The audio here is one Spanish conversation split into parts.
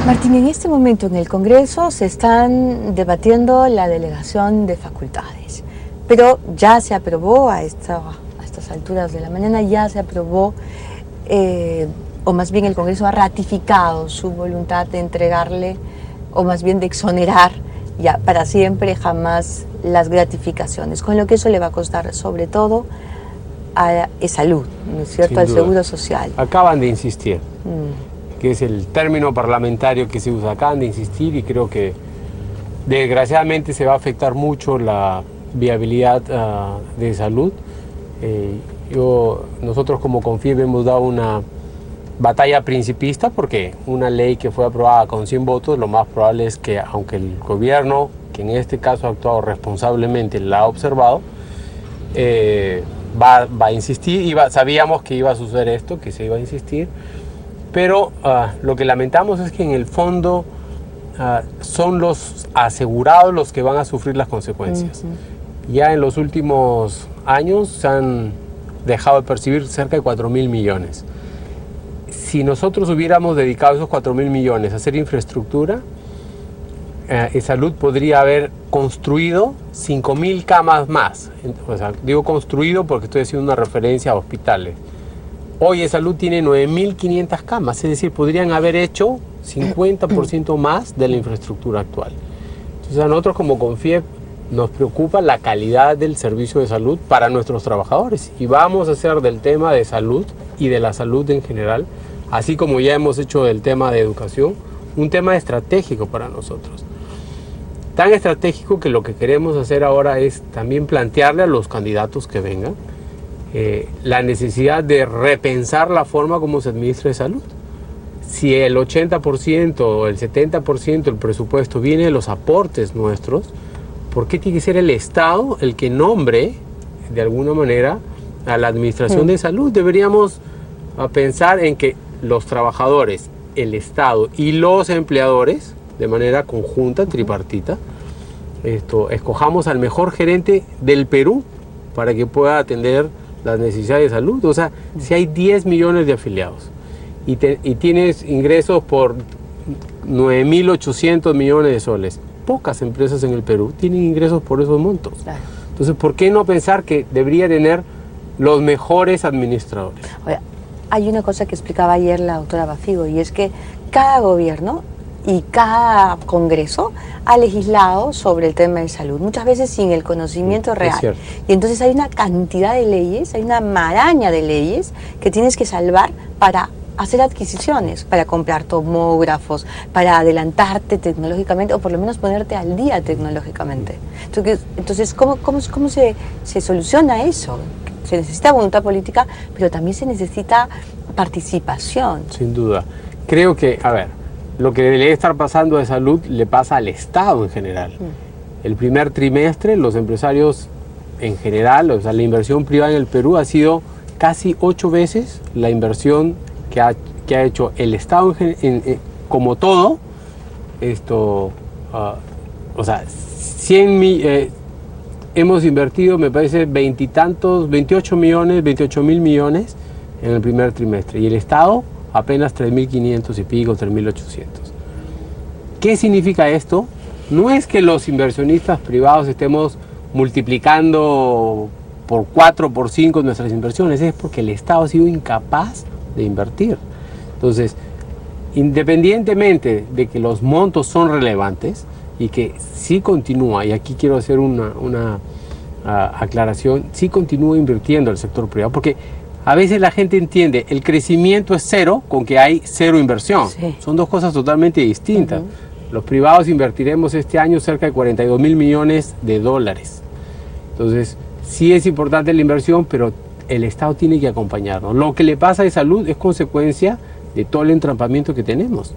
Martín, en este momento en el Congreso se están debatiendo la delegación de facultades, pero ya se aprobó a estas alturas de la mañana, ya se aprobó, o más bien el Congreso ha ratificado su voluntad de entregarle, o más bien de exonerar ya para siempre jamás las gratificaciones, con lo que eso le va a costar sobre todo a salud, ¿no es cierto?, al Seguro Social. Acaban de insistir. Que es el término parlamentario que se usa, acaban de insistir, y creo que desgraciadamente se va a afectar mucho la viabilidad de salud. Nosotros como CONFIEP hemos dado una batalla principista porque una ley que fue aprobada con 100 votos, lo más probable es que, aunque el gobierno, que en este caso ha actuado responsablemente, la ha observado, va a insistir, y sabíamos que iba a suceder esto, que se iba a insistir. Pero lo que lamentamos es que en el fondo son los asegurados los que van a sufrir las consecuencias. Ya en los últimos años se han dejado de percibir cerca de 4.000 millones. Si nosotros hubiéramos dedicado esos 4.000 millones a hacer infraestructura, Salud podría haber construido 5.000 camas más. O sea, digo construido porque estoy haciendo una referencia a hospitales. Hoy Salud tiene 9.500 camas, es decir, podrían haber hecho 50% más de la infraestructura actual. Entonces a nosotros como CONFIEP nos preocupa la calidad del servicio de salud para nuestros trabajadores, y vamos a hacer del tema de salud y de la salud en general, así como ya hemos hecho del tema de educación, un tema estratégico para nosotros. Tan estratégico que lo que queremos hacer ahora es también plantearle a los candidatos que vengan la necesidad de repensar la forma como se administra salud. Si el 80% o el 70% del presupuesto viene de los aportes nuestros, ¿por qué tiene que ser el Estado el que nombre de alguna manera a la administración de salud? Deberíamos pensar en que los trabajadores, el Estado y los empleadores, de manera conjunta, tripartita, escojamos al mejor gerente del Perú para que pueda atender las necesidades de salud. O sea, si hay 10 millones de afiliados y tienes ingresos por 9.800 millones de soles, pocas empresas en el Perú tienen ingresos por esos montos. Claro. Entonces, ¿por qué no pensar que debería tener los mejores administradores? Ahora, hay una cosa que explicaba ayer la doctora Bafigo, y es que cada gobierno y cada congreso ha legislado sobre el tema de salud, muchas veces sin el conocimiento real. Y entonces hay una cantidad de leyes, hay una maraña de leyes que tienes que salvar para hacer adquisiciones, para comprar tomógrafos, para adelantarte tecnológicamente, o por lo menos ponerte al día tecnológicamente. Entonces ¿cómo se soluciona eso? Se necesita voluntad política, pero también se necesita participación. Sin duda. Creo que, a ver, lo que debe estar pasando de salud le pasa al Estado en general. El primer trimestre, los empresarios en general, o sea, la inversión privada en el Perú ha sido casi 8 veces la inversión que ha hecho el Estado como todo. O sea, 100 hemos invertido, me parece, 28 mil millones en el primer trimestre, y el Estado apenas 3.500 y pico, 3.800. ¿Qué significa esto? No es que los inversionistas privados estemos multiplicando por 4, por 5 nuestras inversiones, es porque el Estado ha sido incapaz de invertir. Entonces, independientemente de que los montos son relevantes y que sí continúa, y aquí quiero hacer una aclaración, sí continúa invirtiendo el sector privado, porque a veces la gente entiende el crecimiento es cero con que hay cero inversión. Sí. Son dos cosas totalmente distintas. Los privados invertiremos este año cerca de 42.000 millones de dólares. Entonces, sí es importante la inversión, pero el Estado tiene que acompañarnos. Lo que le pasa a salud es consecuencia de todo el entrampamiento que tenemos.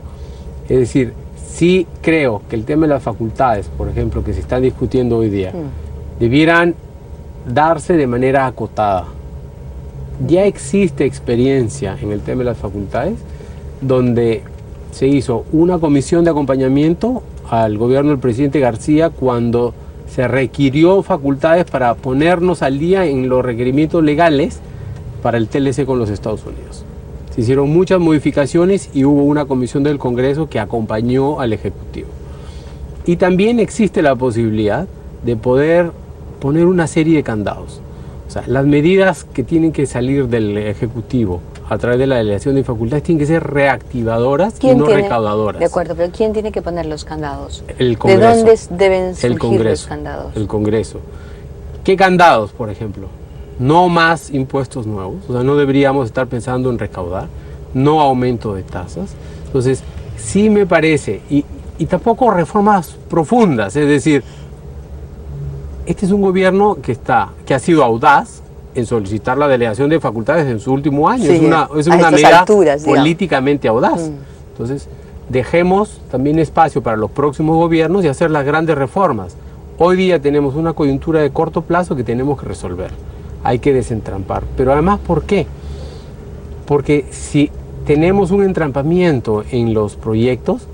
Es decir, sí creo que el tema de las facultades, por ejemplo, que se están discutiendo hoy día, debieran darse de manera acotada. Ya existe experiencia en el tema de las facultades, donde se hizo una comisión de acompañamiento al gobierno del presidente García cuando se requirió facultades para ponernos al día en los requerimientos legales para el TLC con los Estados Unidos. Se hicieron muchas modificaciones y hubo una comisión del Congreso que acompañó al Ejecutivo. Y también existe la posibilidad de poder poner una serie de candados. O sea, las medidas que tienen que salir del Ejecutivo a través de la delegación de facultades tienen que ser reactivadoras y no recaudadoras. De acuerdo, pero ¿quién tiene que poner los candados? El Congreso. ¿De dónde deben surgir los candados? El Congreso. ¿Qué candados, por ejemplo? No más impuestos nuevos, o sea, no deberíamos estar pensando en recaudar, no aumento de tasas. Entonces, sí me parece, y tampoco reformas profundas, es decir, este es un gobierno que ha sido audaz en solicitar la delegación de facultades en su último año. Sí, es una medida políticamente audaz. Entonces, dejemos también espacio para los próximos gobiernos y hacer las grandes reformas. Hoy día tenemos una coyuntura de corto plazo que tenemos que resolver. Hay que desentrampar. Pero además, ¿por qué? Porque si tenemos un entrampamiento en los proyectos,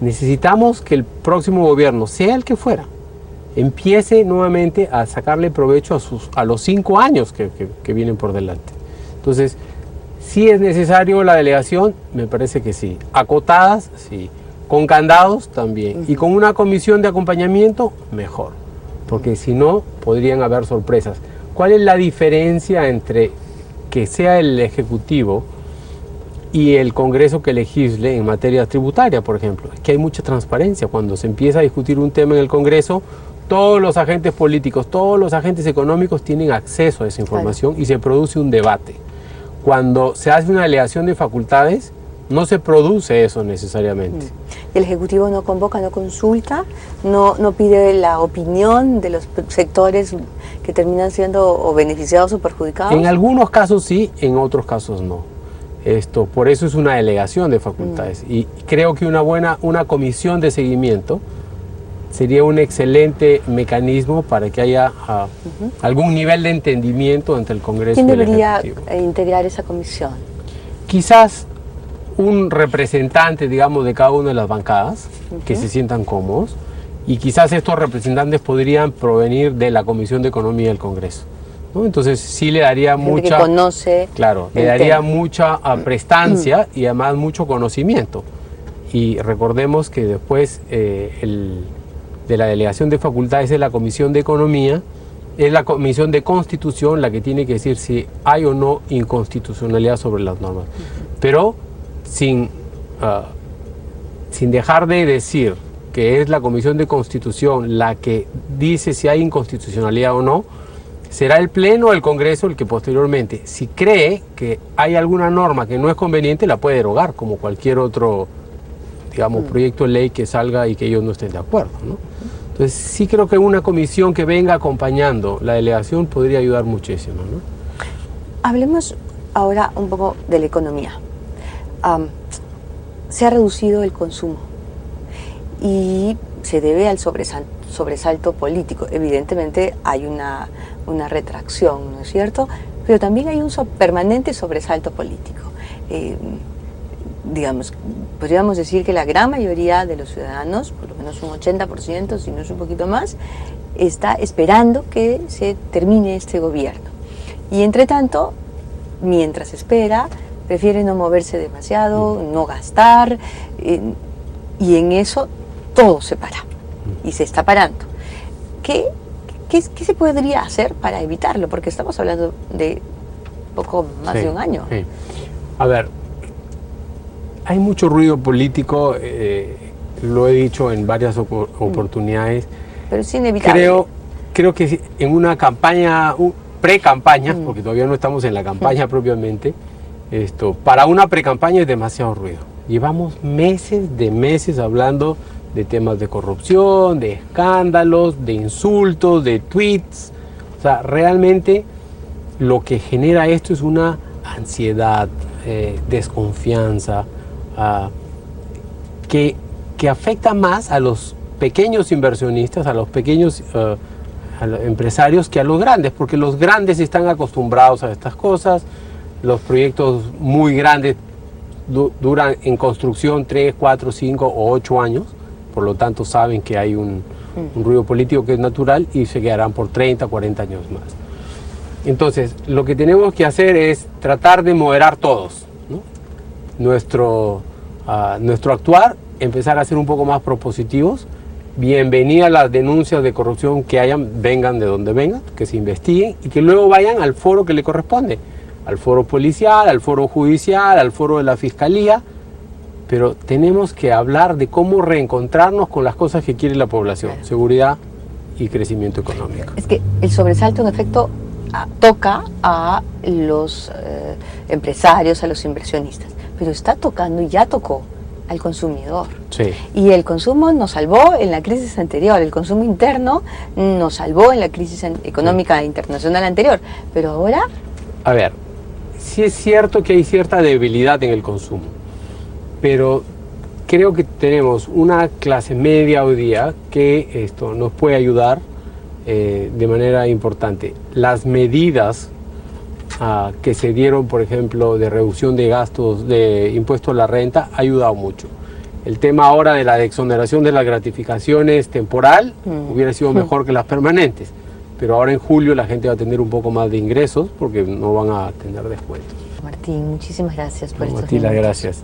necesitamos que el próximo gobierno, sea el que fuera, empiece nuevamente a sacarle provecho a los 5 años que vienen por delante. Entonces, si es necesario la delegación, me parece que sí. Acotadas, sí. Con candados, también. Y con una comisión de acompañamiento, mejor. Porque si no, podrían haber sorpresas. ¿Cuál es la diferencia entre que sea el Ejecutivo y el Congreso que legisle en materia tributaria, por ejemplo? Es que hay mucha transparencia. Cuando se empieza a discutir un tema en el Congreso, todos los agentes políticos, todos los agentes económicos tienen acceso a esa información y se produce un debate. Cuando se hace una delegación de facultades, no se produce eso necesariamente. El Ejecutivo no convoca, no consulta, no pide la opinión de los sectores que terminan siendo o beneficiados o perjudicados. En algunos casos sí, en otros casos no. Por eso es una delegación de facultades. Y creo que una comisión de seguimiento sería un excelente mecanismo para que haya algún nivel de entendimiento entre el Congreso y el Ejecutivo. ¿Quién debería integrar esa comisión? Quizás un representante, digamos, de cada una de las bancadas, que se sientan cómodos, y quizás estos representantes podrían provenir de la Comisión de Economía del Congreso, ¿no? Entonces sí le daría mucha... que conoce le daría mucha prestancia y además mucho conocimiento. Y recordemos que después de la delegación de facultades es la Comisión de Economía, es la Comisión de Constitución la que tiene que decir si hay o no inconstitucionalidad sobre las normas. Pero sin dejar de decir que es la Comisión de Constitución la que dice si hay inconstitucionalidad o no, será el Pleno o el Congreso el que posteriormente, si cree que hay alguna norma que no es conveniente, la puede derogar, como cualquier otro, digamos, proyecto de ley que salga y que ellos no estén de acuerdo, ¿no? Entonces sí creo que una comisión que venga acompañando la delegación podría ayudar muchísimo, ¿no? Hablemos ahora un poco de la economía. Se ha reducido el consumo y se debe al sobresalto político. Evidentemente hay una retracción, ¿no es cierto? Pero también hay un permanente sobresalto político. Digamos, podríamos decir que la gran mayoría de los ciudadanos, por lo menos un 80%, si no es un poquito más, está esperando que se termine este gobierno. Y entre tanto, mientras espera, prefiere no moverse demasiado, no gastar, y en eso todo se para, y se está parando. ¿Qué se podría hacer para evitarlo? Porque estamos hablando de poco más de un año. Sí. A ver, hay mucho ruido político, lo he dicho en varias oportunidades. Pero es inevitable. Creo que en una campaña, pre-campaña, porque todavía no estamos en la campaña propiamente, para una pre-campaña es demasiado ruido. Llevamos meses hablando de temas de corrupción, de escándalos, de insultos, de tweets. O sea, realmente lo que genera esto es una ansiedad, desconfianza, que afecta más a los pequeños inversionistas, a los pequeños a los empresarios que a los grandes, porque los grandes están acostumbrados a estas cosas. Los proyectos muy grandes duran en construcción 3, 4, 5 o 8 años, por lo tanto saben que hay un ruido político que es natural y se quedarán por 30, 40 años más. Entonces, lo que tenemos que hacer es tratar de moderar todos, ¿no? nuestro actuar, empezar a ser un poco más propositivos. Bienvenida a las denuncias de corrupción que hayan, vengan de donde vengan, que se investiguen y que luego vayan al foro que le corresponde, al foro policial, al foro judicial, al foro de la fiscalía, pero tenemos que hablar de cómo reencontrarnos con las cosas que quiere la población, seguridad y crecimiento económico. Es que el sobresalto en efecto toca a los empresarios, a los inversionistas, pero está tocando y ya tocó al consumidor. Sí. Y el consumo nos salvó en la crisis anterior, el consumo interno nos salvó en la crisis económica internacional anterior, pero ahora... A ver, sí es cierto que hay cierta debilidad en el consumo, pero creo que tenemos una clase media hoy día que esto nos puede ayudar de manera importante. Las medidas que se dieron, por ejemplo, de reducción de gastos de impuesto a la renta, ha ayudado mucho. El tema ahora de la exoneración de las gratificaciones temporal hubiera sido mejor que las permanentes, pero ahora en julio la gente va a tener un poco más de ingresos porque no van a tener descuentos. Martín, muchísimas gracias por estos Martín, minutos. gracias.